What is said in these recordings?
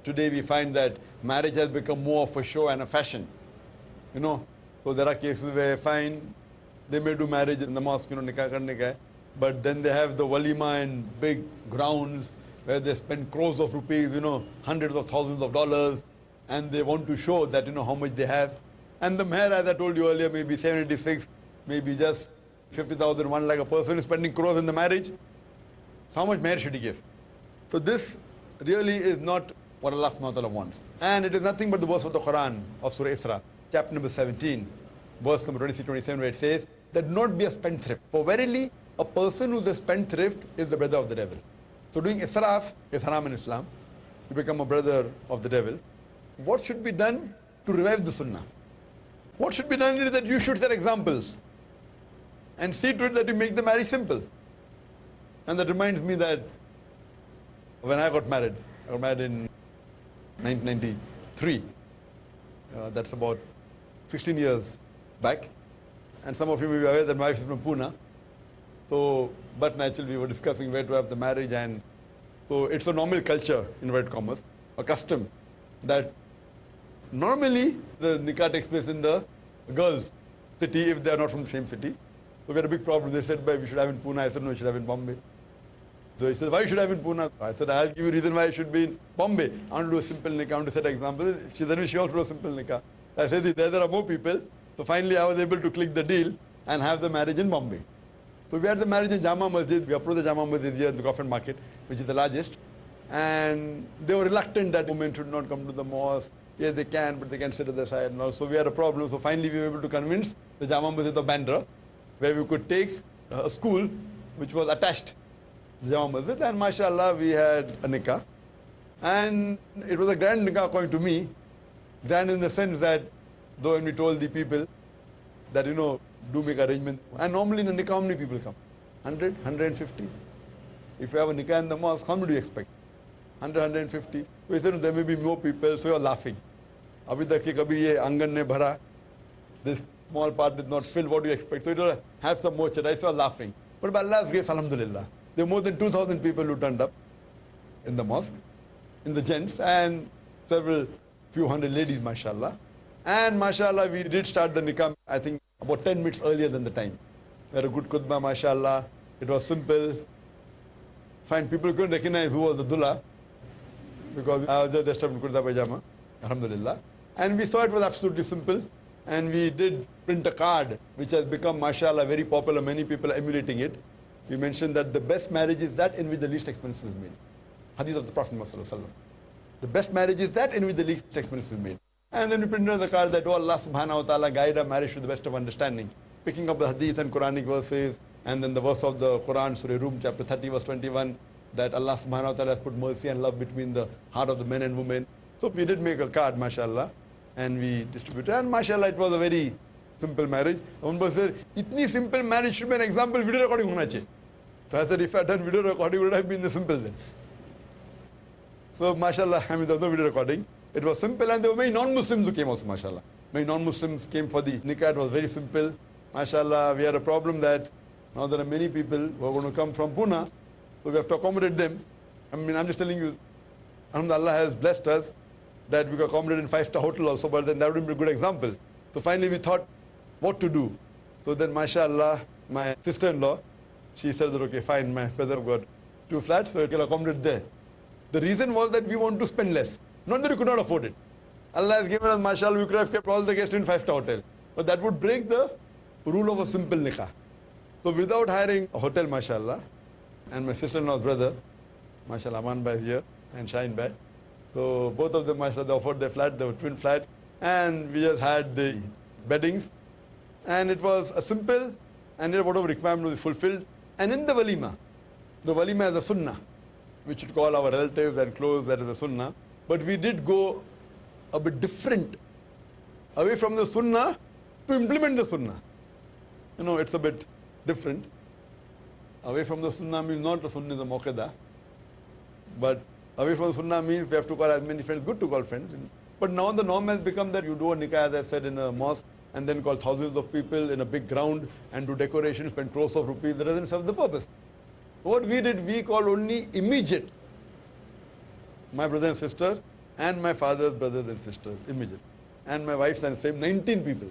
today we find that marriage has become more of a show and a fashion. You know, so there are cases where fine, they may do marriage in the mosque, you know, nikah karne ka hai, but then they have the walima in big grounds where they spend crores of rupees, you know, hundreds of thousands of dollars, and they want to show that, you know, how much they have. And the mahr, as I told you earlier, maybe 786, maybe just 50,000, 1 lakh. A person is spending crores in the marriage. So how much mahr should he give? So this really is not what Allah subhanahu wa ta'ala wants. And it is nothing but the verse of the Quran of Surah Isra, chapter number 17, verse number 26-27, where it says that not be a spendthrift. For verily, a person who is a spendthrift is the brother of the devil. So doing israf is haram in Islam. You become a brother of the devil. What should be done to revive the sunnah? What should be done is that you should set examples and see to it that you make the marriage simple. And that reminds me that when I got married in 1993. That's about 16 years back. And some of you may be aware that my wife is from Pune. So, but naturally we were discussing where to have the marriage, and so it's a normal culture, in inverted commas, a custom that normally the nikah takes place in the girls' city if they are not from the same city. So we had a big problem. They said, we should have in Pune. I said, no, we should have in Bombay. So he said, why should I have in Pune? I said, I'll give you a reason why I should be in Bombay. I want to do a simple nikah, I want to set examples. She said, she also do a simple nikah. I said, there are more people. So finally I was able to click the deal and have the marriage in Bombay. So we had the marriage in Jama Masjid. We approached the Jama Masjid here in the Crawford Market, which is the largest. And they were reluctant that women should not come to the mosque. Yes, they can, but they can sit at the side. And also we had a problem. So finally we were able to convince the Jama Masjid of Bandra, where we could take a school which was attached to the Jama Masjid. And mashallah, we had a nikah. And it was a grand nikah according to me. Grand in the sense that, though when we told the people that, you know, do make arrangement. And normally in a nikah, how many people come? 100, 150. If you have a nikah in the mosque, how many do you expect? 100, 150. We said there may be more people, so you're laughing. Abhi tak ki kabhi ye angan ne bhara. This small part did not fill. What do you expect? So you don't have some more chadai, so you're laughing. But by Allah's grace, alhamdulillah, there were more than 2,000 people who turned up in the mosque, in the gents, and several few hundred ladies, mashallah. And mashallah, we did start the nikah, I think, about 10 minutes earlier than the time. We had a good khutbah, mashallah. It was simple. Fine, people couldn't recognize who was the dullah, because I was just dressed up in kurta pajama, alhamdulillah. And we saw it was absolutely simple. And we did print a card, which has become, mashallah, very popular. Many people are emulating it. We mentioned that the best marriage is that in which the least expense is made. Hadith of the Prophet Muhammad. The best marriage is that in which the least expense is made. And then we printed on the card that, oh, Allah subhanahu wa ta'ala guide our marriage to the best of understanding. Picking up the hadith and Quranic verses, and then the verse of the Quran, Surah Rum, chapter 30, verse 21, that Allah subhanahu wa ta'ala has put mercy and love between the heart of the men and women. So we did make a card, mashallah, and we distributed. And mashallah, it was a very simple marriage. One person said, itni simple marriage should be an example, video recording hona chahiye. So I said, if I had done video recording, it would have been the simple then. So mashallah, I mean, there was no video recording. It was simple, and there were many non-Muslims who came also, mashallah. Many non-Muslims came for the nikah. It was very simple. Mashallah, we had a problem that now there are many people who are going to come from Pune, so we have to accommodate them. I mean, I'm just telling you, Allah has blessed us that we could accommodate in 5-star hotel also, but then that would be a good example. So finally we thought what to do. So then, mashallah, my sister-in-law, she said that, okay, fine, my brother got 2 flats, so it can accommodate there. The reason was that we want to spend less. Not that we could not afford it. Allah has given us, mashallah, we could have kept all the guests in 5-star hotel. But that would break the rule of a simple nikah. So without hiring a hotel, mashallah, and my sister-in-law's brother, mashallah, Aman Bhai here, and Shaheen Bhai. So both of them, mashallah, they offered their flat, they were twin flats, and we just had the beddings. And it was a simple, and whatever requirement was fulfilled. And in the walima is a sunnah, which should call our relatives and close, that is a sunnah. But we did go a bit different, away from the sunnah to implement the sunnah. You know, it's a bit different. Away from the sunnah means not the sunnah is a muqaddah, but away from the sunnah means we have to call as many friends, good to call friends. But now the norm has become that you do a nikah, as I said, in a mosque, and then call thousands of people in a big ground and do decoration, spend crores of rupees. That doesn't serve the purpose. What we did, we called only immediate, my brother and sister, and my father's brothers and sisters, immediate. And my wife's and same, 19 people.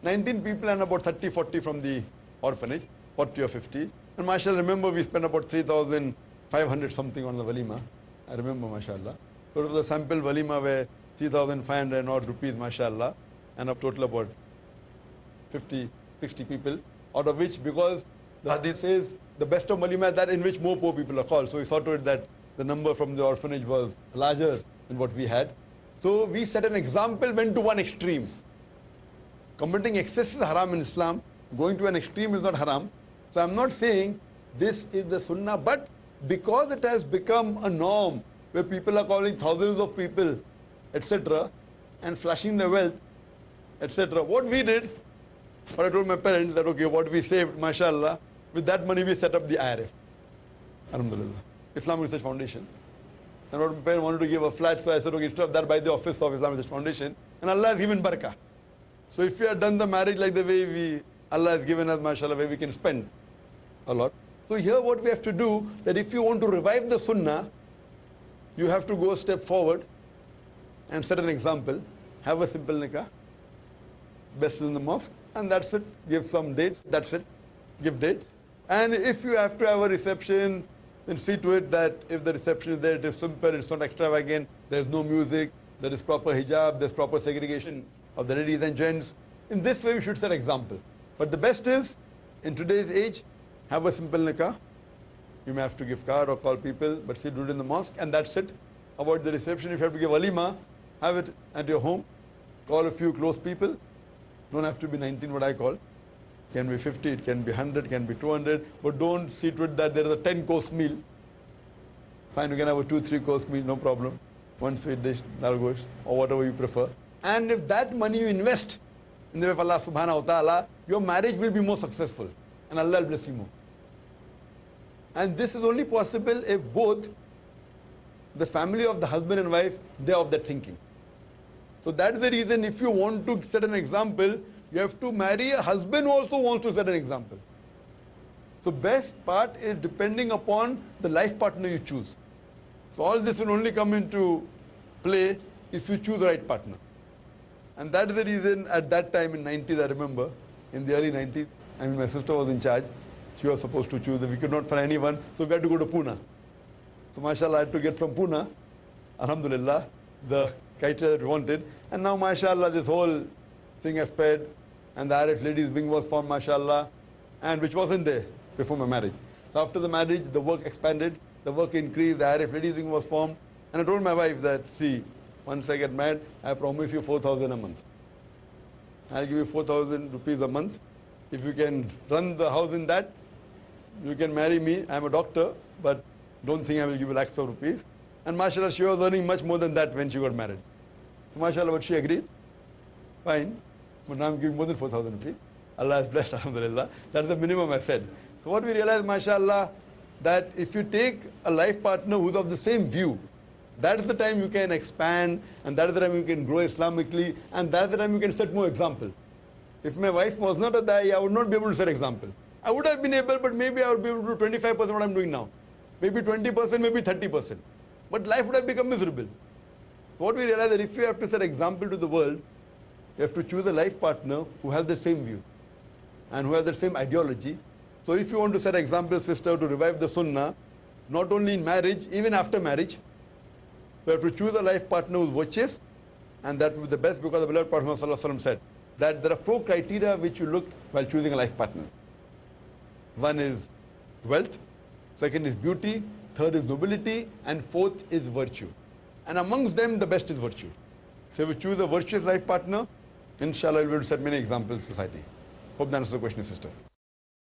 19 people and about 30, 40 from the orphanage, 40 or 50. And mashallah, remember we spent about 3,500 something on the walima. I remember, mashallah. So it was a sample walima where 3,500 odd rupees, mashallah, and a total about 50, 60 people, out of which, because the hadith says the best of walima is that in which more poor people are called. So we saw to it that the number from the orphanage was larger than what we had. So we set an example, went to one extreme. Committing excess is haram in Islam. Going to an extreme is not haram. So I'm not saying this is the sunnah, but because it has become a norm where people are calling thousands of people, etc., and flashing their wealth, etc., what we did, what I told my parents that, okay, what we saved, mashallah, with that money we set up the IRF. Alhamdulillah. Islamic Research Foundation. And what my parents wanted to give a flat, so I said, okay, instead of that, by the office of Islamic Research Foundation. And Allah has given barakah. So if we had done the marriage like the way Allah has given us, mashallah, where we can spend a lot. So here what we have to do, that if you want to revive the sunnah, you have to go a step forward and set an example. Have a simple nikah, best in the mosque, and that's it. Give some dates, that's it. Give dates. And if you have to have a reception, then see to it that if the reception is there, it is simple, it's not extravagant, there's no music, there is proper hijab, there's proper segregation of the ladies and gents. In this way, we should set example. But the best is, in today's age, have a simple nikah. You may have to give card or call people, but do it in the mosque, and that's it. Avoid the reception. If you have to give walima, have it at your home. Call a few close people. Don't have to be 19, what I call. It can be 50, it can be 100, it can be 200, but don't see to it that there is a 10-course meal. Fine, you can have a 2-3-course meal, no problem. One sweet dish, that'll go, or whatever you prefer. And if that money you invest in the way of Allah subhanahu wa ta'ala, your marriage will be more successful. And Allah will bless you more. And this is only possible if both the family of the husband and wife, they are of that thinking. So that's the reason if you want to set an example, you have to marry a husband who also wants to set an example. So best part is depending upon the life partner you choose. So all this will only come into play if you choose the right partner. And that is the reason at that time in 90s, I remember, in the early 90s, I mean my sister was in charge. She was supposed to choose. We could not find anyone, so we had to go to Pune. So mashallah, I had to get from Pune, alhamdulillah, the criteria that we wanted. And now mashallah, this whole thing has spread, and the IRF ladies wing was formed, mashallah, and which wasn't there before my marriage. So after the marriage, the work expanded, the work increased, the IRF ladies wing was formed. And I told my wife that, see, once I get married, I promise you 4,000 a month. I'll give you 4,000 rupees a month. If you can run the house in that, you can marry me. I'm a doctor, but don't think I will give you lakhs of rupees. And mashallah, she was earning much more than that when she got married. So mashallah, but she agreed. Fine. But now I'm giving more than 4,000 rupees. Allah has blessed, alhamdulillah. That's the minimum I said. So what we realized, mashallah, that if you take a life partner who's of the same view, that is the time you can expand, and that is the time you can grow Islamically, and that is the time you can set more example. If my wife was not a da'i, I would not be able to set example. I would have been able, but maybe I would be able to do 25% what I'm doing now. Maybe 20%, maybe 30%. But life would have become miserable. So what we realize that if you have to set example to the world, you have to choose a life partner who has the same view and who has the same ideology. So if you want to set example, sister, to revive the sunnah, not only in marriage, even after marriage, so you have to choose a life partner who's virtuous, and that will be the best, because the beloved Prophet ﷺ said that there are 4 criteria which you look while choosing a life partner. One is wealth, second is beauty, third is nobility, and fourth is virtue. And amongst them, the best is virtue. So if you choose a virtuous life partner, inshallah, you'll be able to set many examples in society. Hope that answers the question, sister.